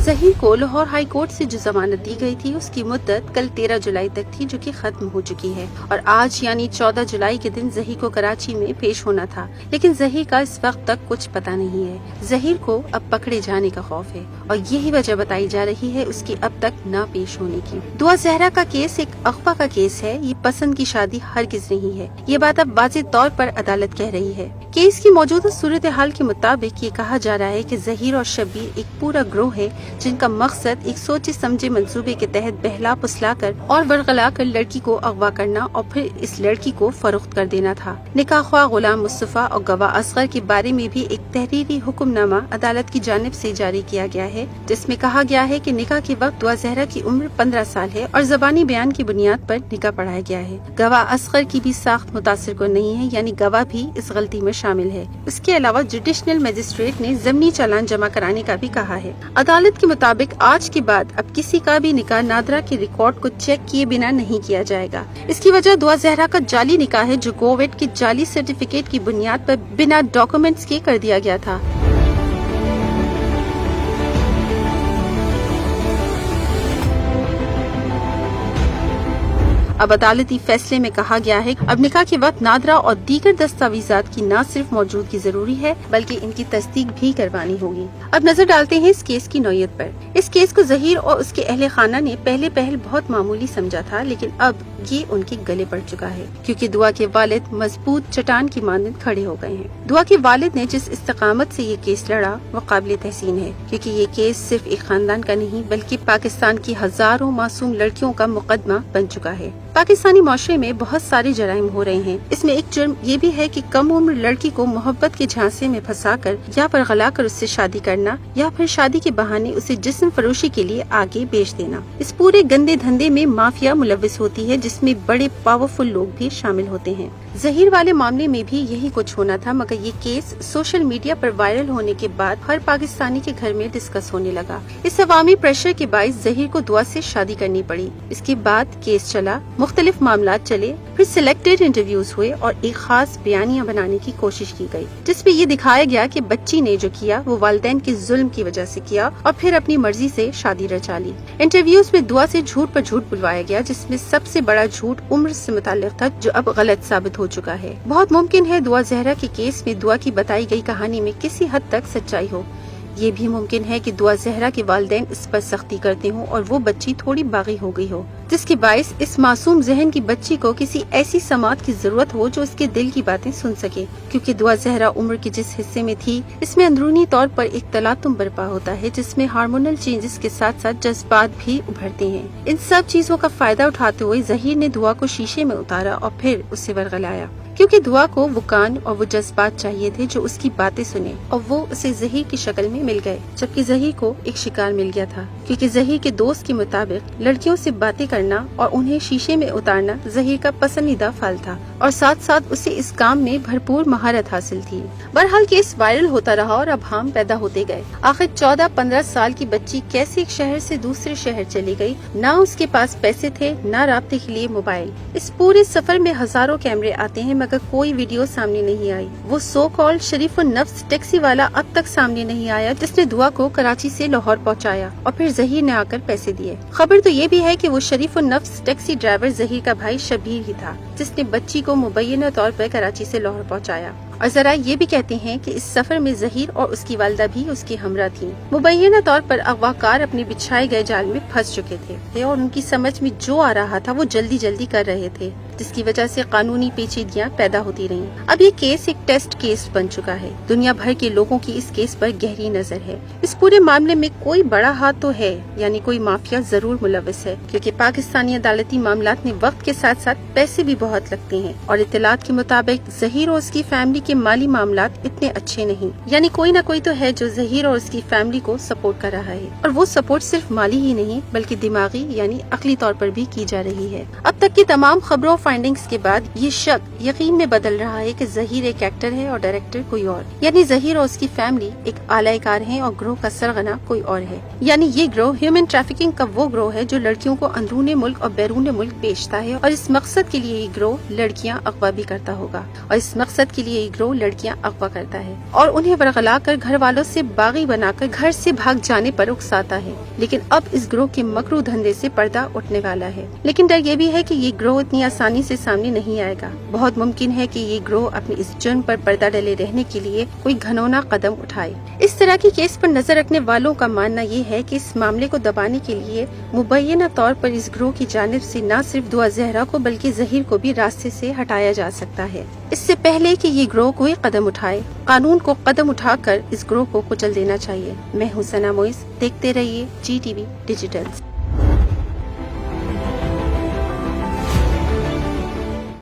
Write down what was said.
ظہیر کو Lahore high court سے جو ضمانت دی گئی تھی اس کی مدت کل 13 جولائی تک تھی، جو کہ ختم ہو چکی ہے، اور آج یعنی 14 جولائی کے دن ظہیر کو کراچی میں پیش ہونا تھا، لیکن ظہیر کا اس وقت تک کچھ پتہ نہیں ہے۔ ظہیر کو اب پکڑے جانے کا خوف ہے اور یہی وجہ بتائی جا رہی ہے اس کی اب تک نہ پیش ہونے کی۔ دعا زہرا کا کیس ایک اغوا کا کیس ہے، یہ پسند کی شادی ہرگز نہیں ہے، یہ بات اب واضح طور پر عدالت کہہ رہی ہے۔ کیس کی موجودہ صورتحال کے مطابق یہ کہا جا رہا ہے کہ ظہیر اور شبیر ایک پورا گروہ ہے جن کا مقصد ایک سوچے سمجھے منصوبے کے تحت بہلا پسلا کر اور ورغلا کر لڑکی کو اغوا کرنا اور پھر اس لڑکی کو فروخت کر دینا تھا۔ نکاح خواہ غلام مصطفیٰ اور گواہ اصغر کے بارے میں بھی ایک تحریری حکم نامہ عدالت کی جانب سے جاری کیا گیا ہے، جس میں کہا گیا ہے کہ نکاح کے وقت دعا زہرا کی عمر 15 سال ہے اور زبانی بیان کی بنیاد پر نکاح پڑھایا گیا ہے۔ گواہ اصغر کی بھی ساخت متاثر کن نہیں ہے، یعنی گواہ بھی اس غلطی میں شامل ہے۔ اس کے علاوہ جوڈیشنل مجسٹریٹ نے ضمنی چالان جمع کرانے کا بھی کہا ہے۔ عدالت کے مطابق آج کے بعد اب کسی کا بھی نکاح نادرہ کے ریکارڈ کو چیک کیے بنا نہیں کیا جائے گا۔ اس کی وجہ دعا زہرا کا جعلی نکاح ہے جو کوویڈ کے جعلی سرٹیفکیٹ کی بنیاد پر بنا ڈاکومنٹس کے کر دیا گیا تھا۔ اب عدالتی فیصلے میں کہا گیا ہے کہ اب نکاح کے وقت نادرہ اور دیگر دستاویزات کی نہ صرف موجودگی ضروری ہے بلکہ ان کی تصدیق بھی کروانی ہوگی۔ اب نظر ڈالتے ہیں اس کیس کی نوعیت پر۔ اس کیس کو ظہیر اور اس کے اہل خانہ نے پہل بہت معمولی سمجھا تھا، لیکن اب یہ ان کے گلے پڑ چکا ہے کیونکہ دعا کے والد مضبوط چٹان کی مانند کھڑے ہو گئے ہیں۔ دعا کے والد نے جس استقامت سے یہ کیس لڑا وہ قابل تحسین ہے، کیونکہ یہ کیس صرف ایک خاندان کا نہیں بلکہ پاکستان کی ہزاروں معصوم لڑکیوں کا مقدمہ بن چکا ہے۔ پاکستانی معاشرے میں بہت سارے جرائم ہو رہے ہیں، اس میں ایک جرم یہ بھی ہے کہ کم عمر لڑکی کو محبت کے جھانسے میں پھنسا کر یا پرغلا کر اس سے شادی کرنا یا پھر شادی کے بہانے اسے جسم فروشی کے لیے آگے بیچ دینا۔ اس پورے گندے دھندے میں مافیا ملوث ہوتی ہے جس میں بڑے پاورفل لوگ بھی شامل ہوتے ہیں۔ ظہیر والے معاملے میں بھی یہی کچھ ہونا تھا، مگر یہ کیس سوشل میڈیا پر وائرل ہونے کے بعد ہر پاکستانی کے گھر میں ڈسکس ہونے لگا۔ اس عوامی پریشر کے باعث ظہیر کو دعا سے شادی کرنی پڑی۔ اس کے بعد کیس چلا، مختلف معاملات چلے، پھر سلیکٹڈ انٹرویوز ہوئے اور ایک خاص بیانیہ بنانے کی کوشش کی گئی جس میں یہ دکھایا گیا کہ بچی نے جو کیا وہ والدین کے ظلم کی وجہ سے کیا اور پھر اپنی مرضی سے شادی رچا لی۔ انٹرویوز میں دعا سے جھوٹ پر جھوٹ بلوایا گیا، جس میں سب سے بڑا جھوٹ عمر سے متعلق تھا جو اب غلط ثابت ہو چکا ہے۔ بہت ممکن ہے دعا زہرا کے کیس میں دعا کی بتائی گئی کہانی میں کسی حد تک سچائی ہو۔ یہ بھی ممکن ہے کہ دعا زہرا کے والدین اس پر سختی کرتے ہوں اور وہ بچی تھوڑی باغی ہو گئی ہو، جس کے باعث اس معصوم ذہن کی بچی کو کسی ایسی سماعت کی ضرورت ہو جو اس کے دل کی باتیں سن سکے، کیونکہ دعا زہرا عمر کے جس حصے میں تھی اس میں اندرونی طور پر ایک تلاطم برپا ہوتا ہے جس میں ہارمونل چینجز کے ساتھ ساتھ جذبات بھی ابھرتے ہیں۔ ان سب چیزوں کا فائدہ اٹھاتے ہوئے ظہیر نے دعا کو شیشے میں اتارا اور پھر اسے ورغلایا، کیونکہ دعا کو وہ کان اور وہ جذبات چاہیے تھے جو اس کی باتیں سنے، اور وہ اسے ظہیر کی شکل میں مل گئے، جبکہ ظہیر کو ایک شکار مل گیا تھا، کیونکہ ظہیر کے دوست کے مطابق لڑکیوں سے باتیں کرنا اور انہیں شیشے میں اتارنا ظہیر کا پسندیدہ فعل تھا اور ساتھ ساتھ اسے اس کام میں بھرپور مہارت حاصل تھی۔ بہرحال کیس وائرل ہوتا رہا اور ابہام پیدا ہوتے گئے۔ آخر 14-15 سال کی بچی کیسے ایک شہر سے دوسرے شہر چلی گئی؟ نہ اس کے پاس پیسے تھے، نہ رابطے کے لیے موبائل۔ اس پورے سفر میں ہزاروں کیمرے آتے ہیں مگر کوئی ویڈیو سامنے نہیں آئی۔ وہ سو کال شریف النفس ٹیکسی والا اب تک سامنے نہیں آیا جس نے دعا کو کراچی سے لاہور پہنچایا اور پھر ظہیر نے آ کر پیسے دیے۔ خبر تو یہ بھی ہے کہ وہ شریف النفس ٹیکسی ڈرائیور ظہیر کا بھائی شبیر ہی تھا جس نے بچی کو مبینہ طور پر کراچی سے لاہور پہنچایا، اور ذرا یہ بھی کہتے ہیں کہ اس سفر میں ظہیر اور اس کی والدہ بھی اس کی ہمراہ تھیں۔ مبینہ طور پر اغوا کار اپنے بچھائے گئے جال میں پھنس چکے تھے اور ان کی سمجھ میں جو آ رہا تھا وہ جلدی کر رہے تھے، جس کی وجہ سے قانونی پیچیدگیاں پیدا ہوتی رہیں۔ اب یہ کیس ایک ٹیسٹ کیس بن چکا ہے۔ دنیا بھر کے لوگوں کی اس کیس پر گہری نظر ہے۔ اس پورے معاملے میں کوئی بڑا ہاتھ تو ہے، یعنی کوئی مافیا ضرور ملوث ہے، کیونکہ پاکستانی عدالتی معاملات میں وقت کے ساتھ ساتھ پیسے بھی بہت لگتے ہیں، اور اطلاعات کے مطابق ظہیر اور اس کی فیملی کے مالی معاملات اتنے اچھے نہیں، یعنی کوئی نہ کوئی تو ہے جو ظہیر اور اس کی فیملی کو سپورٹ کر رہا ہے، اور وہ سپورٹ صرف مالی ہی نہیں بلکہ دماغی یعنی عقلی طور پر بھی کی جا رہی ہے۔ اب تک کی تمام خبروں فائنڈنگز کے بعد یہ شک یقین میں بدل رہا ہے کہ ظہیر ایک ایکٹر ہے اور ڈائریکٹر کوئی اور، یعنی ظہیر اور اس کی فیملی ایک اعلی کار ہیں اور گروہ کا سرغنہ کوئی اور ہے۔ یعنی یہ گروہ ہیومن ٹریفکنگ کا وہ گروہ ہے جو لڑکیوں کو اندرون ملک اور بیرون ملک بیچتا ہے، اور اس مقصد کے لیے یہ گروہ لڑکیاں اغوا بھی کرتا ہوگا، اور اس مقصد کے لیے یہ گروہ لڑکیاں اغوا کرتا ہے اور انہیں ورغلا کر گھر والوں سے باغی بنا کر گھر سے بھاگ جانے پر اکساتا ہے۔ لیکن اب اس گروہ کے مکرو دھندے سے پردہ اٹھنے والا ہے، لیکن ڈر یہ بھی ہے کہ یہ گروہ اتنی آسانی سے سامنے نہیں آئے گا۔ بہت ممکن ہے کہ یہ گروہ اپنی اس جرم پر پردہ ڈلے رہنے کے لیے کوئی گھنونا قدم اٹھائے۔ اس طرح کی کیس پر نظر رکھنے والوں کا ماننا یہ ہے کہ اس معاملے کو دبانے کے لیے مبینہ طور پر اس گروہ کی جانب سے نہ صرف دعا زہرا کو بلکہ ظہیر کو بھی راستے سے ہٹایا جا سکتا ہے۔ اس سے پہلے کہ یہ گروہ کوئی قدم اٹھائے، قانون کو قدم اٹھا کر اس گروہ کو کچل دینا چاہیے۔ میں ہوں ثنا معیز، دیکھتے رہیے GTV ڈیجیٹل۔